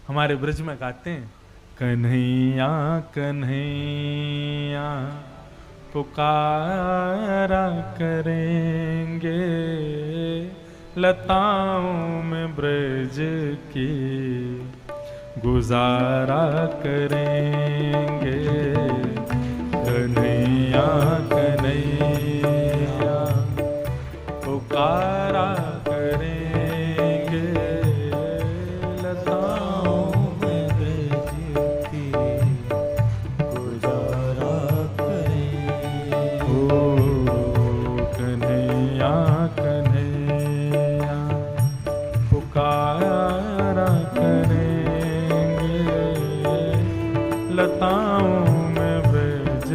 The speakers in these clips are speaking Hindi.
हमारे ब्रज में गाते हैं, कन्हैया कन्हैया पुकारा करेंगे, लताओं में ब्रज की गुजारा करेंगे। कन्हैया कन्हैया पुकारा करेंगे, लताओं में ब्रज की गुजारा करेंगे। ओ कन्हैया कन्हैया पुकारा करेंगे, लताओं में ब्रज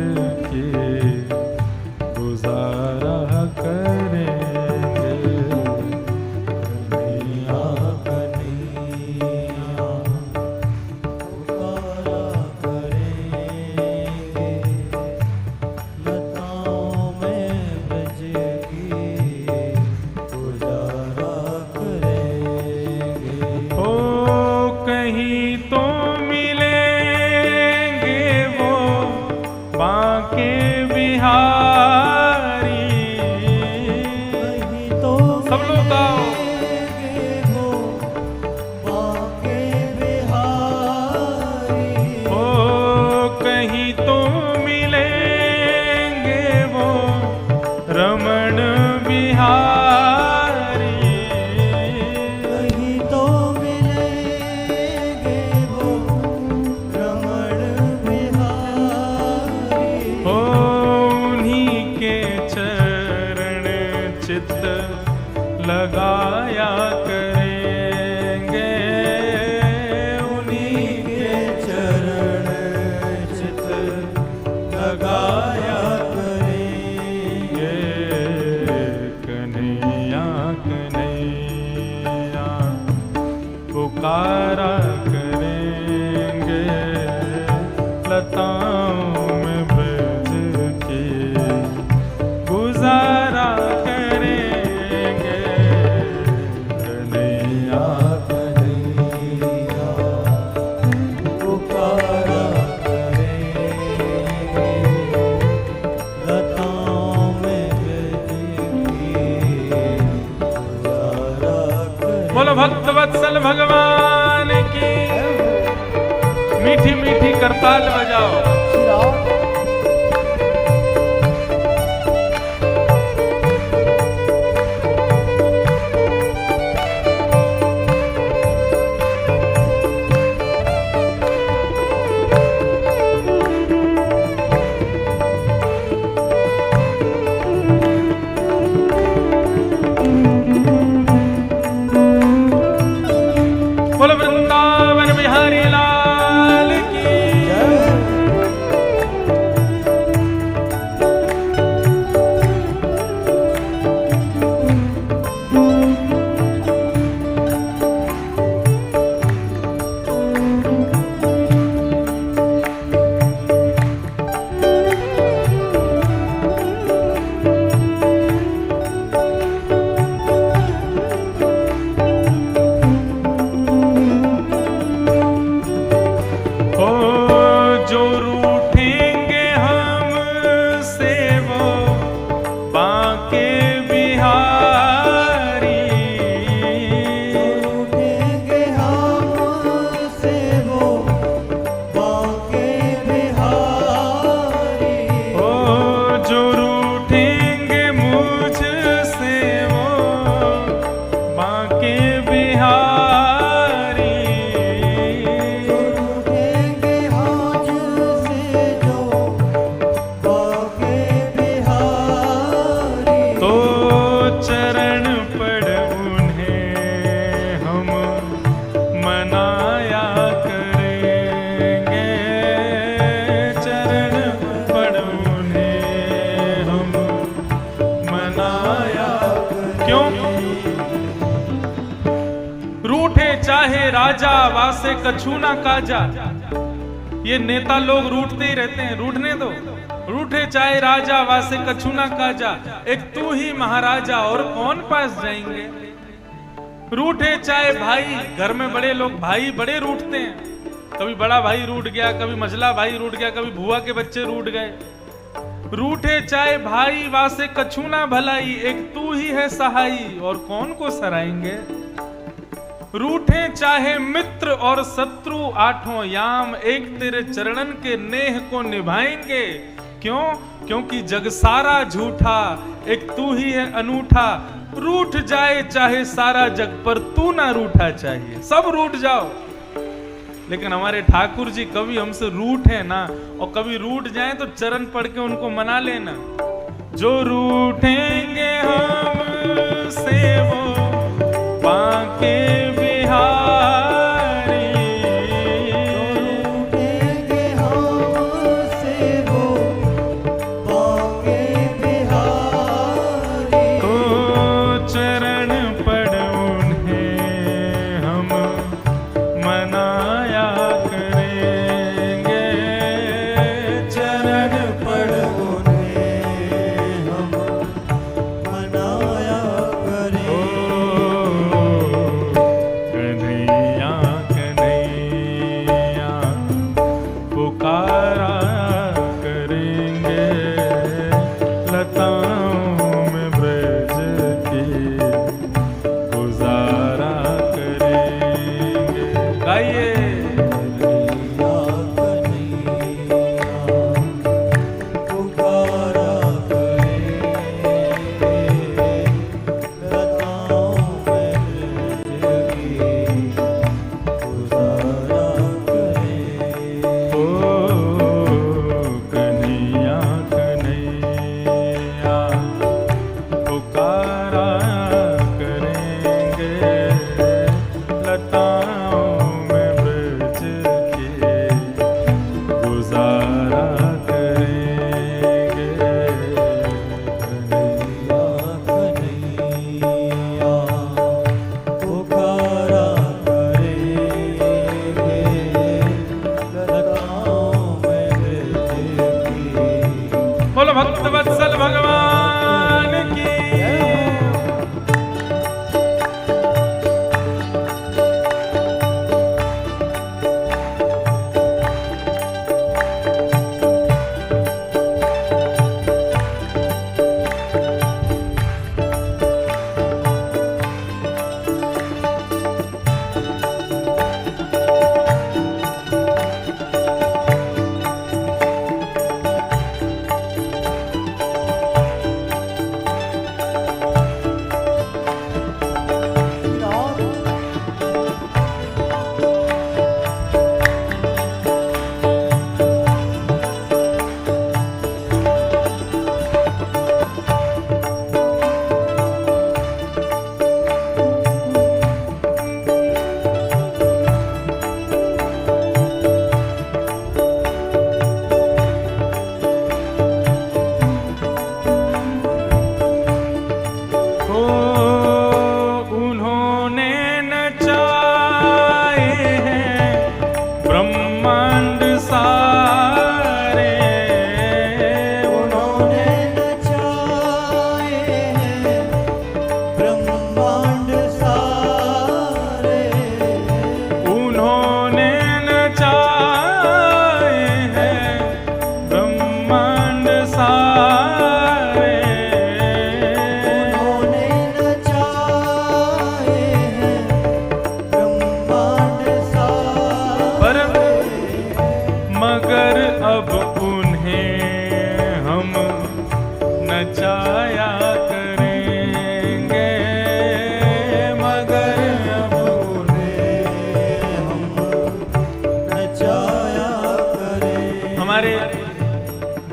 की गुजारा करेंगे। कन्हैया कन्हैया पुकारा करेंगे, लताओं में ब्रज की गुजारा करेंगे। ओ कहीं तो मिलेंगे वो बांके बिहारी, कहीं तो सब लोग गाओ। मिलेंगे वो बांके बिहारी, ओ कहीं तो मिलेंगे वो रमण बिहारी, कहीं तो मिलेंगे वो रमण बिहारी। ओ उन्हीं के चरण चित्त लगाया करेंगे, उन्हीं के चरण चित्त लगाया करेंगे। कन्हैया कन्हैया पुकारा करेंगे, लताओं में ब्रज की गुजारा करेंगे। कन्हैया कन्हैया पुकारा करेंगे, लताओं में ब्रज की गुजारा करेंगे। बोलो भक्त वत्सल भगवान की, मीठी मीठी करताल बजाओ। बोलो वृंदावन बिहारी लाल की। चाहे राजा वासे कछु ना काजा। ये नेता लोग रूठते ही रहते हैं, रूठने दो। रूठे चाहे राजा वासे कछु ना काजा, एक तू ही महाराजा और कौन पास जाएंगे। रूठे चाहे भाई, घर में बड़े लोग भाई बड़े रूठते हैं, कभी बड़ा भाई रूठ गया, कभी मझला भाई रूठ गया, कभी बुआ के बच्चे रूठ गए। रूठे चाहे भाई वासे कछु ना भलाई, एक तू ही है सहाई और कौन को सराएंगे। रूठे चाहे मित्र और शत्रु आठों याम, एक तेरे चरणन के नेह को निभाएंगे। क्यों? क्योंकि जग सारा झूठा, एक तू ही है अनूठा। रूठ जाए चाहे सारा जग, पर तू ना रूठा चाहिए। सब रूठ जाओ, लेकिन हमारे ठाकुर जी कभी हमसे रूठे ना, और कभी रूठ जाए तो चरण पढ़ के उनको मना लेना। जो रूठेंगे हमसे वो बांके बिहारी, रूठेंगे हमसे वो बांके बिहारी। तो चरण पढ़ उन्हें हम मनाया करेंगे। चरण पढ़ उन्हें हम मनाया करें। कन्हैया कन्हैया पुकारा करेंगे, लताओं में ब्रज की गुजारा करेंगे। गाइए कन्हैया कन्हैया पुकारा करेंगे, लताओं में ब्रज की गुजारा करेंगे। ओ कन्हैया कन्हैया पुकारा करेंगे, लताओं में ब्रज के गुजारा करेंगे। कन्हैया कन्हैया पुकारा करेंगे, लताओं में ब्रज की। बोलो भक्त वत्सल भगवान की। उन्होंने नचाए हैं ब्रह्मांड सारे, उन्होंने नचाए हैं ब्रह्मांड सारे। उन्होंने नचाए हैं ब्रह्मांड सारे। उन्होंने नचाए हैं ब्रह्मांड पर सारे। मगर अब उन्हें हम नचाया करेंगे, मगर अब उन्हें हम नचाया करें। हमारे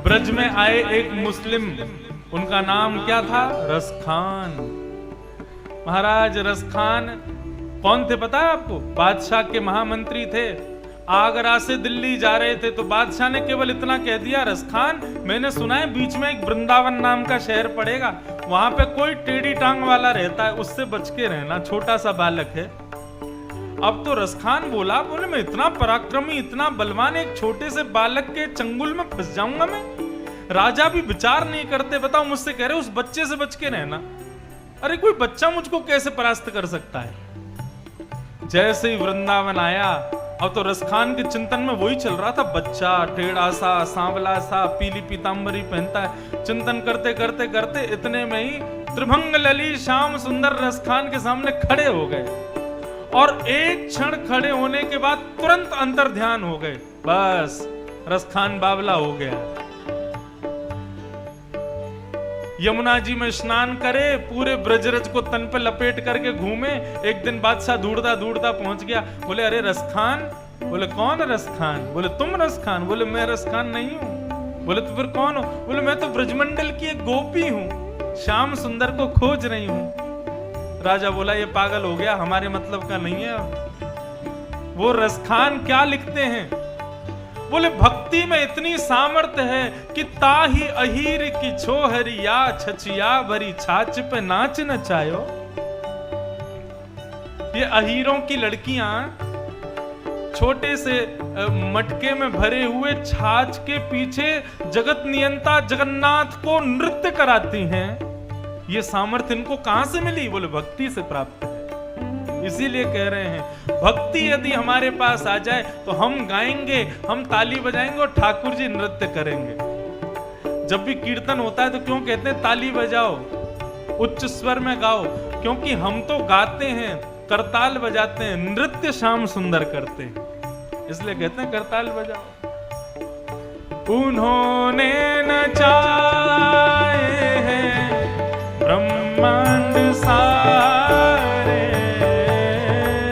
ब्रज में आए एक मुस्लिम, उनका नाम क्या था? रसखान। महाराज रसखान कौन थे पता है आपको? बादशाह के महामंत्री थे। आगरा से दिल्ली जा रहे थे तो बादशाह ने केवल इतना कह दिया, रसखान मैंने सुना है बीच में एक वृंदावन नाम का शहर पड़ेगा, वहां पे कोई टेढ़ी टांग वाला रहता है, उससे बच के रहना, छोटा सा बालक है। अब तो रसखान बोला, बोले मैं इतना पराक्रमी इतना बलवान एक छोटे से बालक के चंगुल में फंस जाऊंगा मैं? राजा भी विचार नहीं करते, बताओ मुझसे कह रहे उस बच्चे से बच के रहना। अरे कोई बच्चा मुझको कैसे परास्त कर सकता है? जैसे ही वृंदावन आया, अब तो रसखान के चिंतन में वही चल रहा था। बच्चा टेढ़ा सा, सांवला सा, पीली पीतांबरी पहनता है। चिंतन करते करते करते इतने में ही त्रिभंग लली श्याम सुंदर रसखान के सामने खड़े हो गए, और एक क्षण खड़े होने के बाद तुरंत अंतर ध्यान हो गए। बस रसखान बावला हो गया। यमुना जी में स्नान करे, पूरे ब्रजरज को तन पे लपेट करके घूमे। एक दिन बादशाह ढूंढता ढूंढता पहुंच गया। बोले अरे रसखान। बोले कौन रसखान? बोले तुम रसखान? बोले मैं रसखान नहीं हूं। बोले तो फिर कौन हो? बोले मैं तो ब्रजमंडल की एक गोपी हूं, श्याम सुंदर को खोज रही हूं। राजा बोला ये पागल हो गया, हमारे मतलब का नहीं है। वो रसखान क्या लिखते हैं? बोले भक्ति में इतनी सामर्थ्य है कि ताही अहीर की छोहरिया छचिया भरी छाछ पे नाच नचायो। ये अहीरों की लड़कियां छोटे से मटके में भरे हुए छाछ के पीछे जगत नियंता जगन्नाथ को नृत्य कराती हैं। ये सामर्थ्य इनको कहां से मिली? बोले भक्ति से प्राप्त है। इसीलिए कह रहे हैं भक्ति यदि हमारे पास आ जाए तो हम गाएंगे, हम ताली बजाएंगे और ठाकुर जी नृत्य करेंगे। जब भी कीर्तन होता है तो क्यों कहते हैं ताली बजाओ, उच्च स्वर में गाओ? क्योंकि हम तो गाते हैं, करताल बजाते हैं, नृत्य श्याम सुंदर करते हैं, इसलिए कहते हैं करताल बजाओ। उन्होंने नचाए हैं ब्रह्मांड सारे,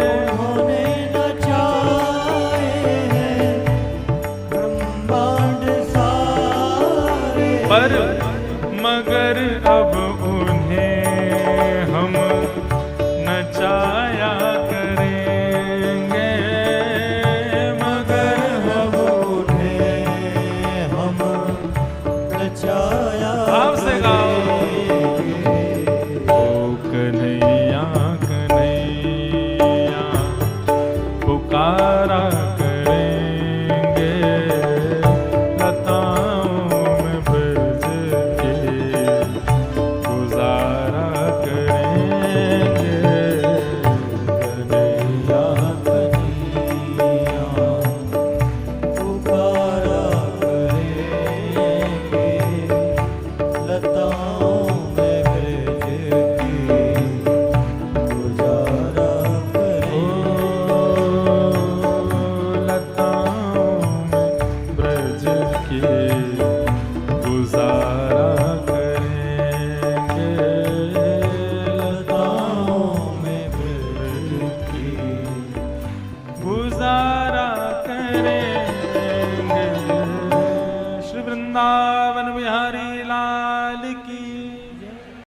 उन्होंने नचाए हैं ब्रह्मांड सारे, पर मगर अब उन्हें हम नचाया करेंगे, मगर हम उन्हें हम नचाया भाव से गाओ। ओ कन्हैया कन्हैया पुकारा करेंगे, लताओं में ब्रज के गुजारा करेंगे। कन्हैया कन्हैया पुकारा करेंगे, लताओं में ब्रज की गुजारा लताओं में ब्रज की गुजारा करेंगे। श्री वृंदावन बिहारी लाल की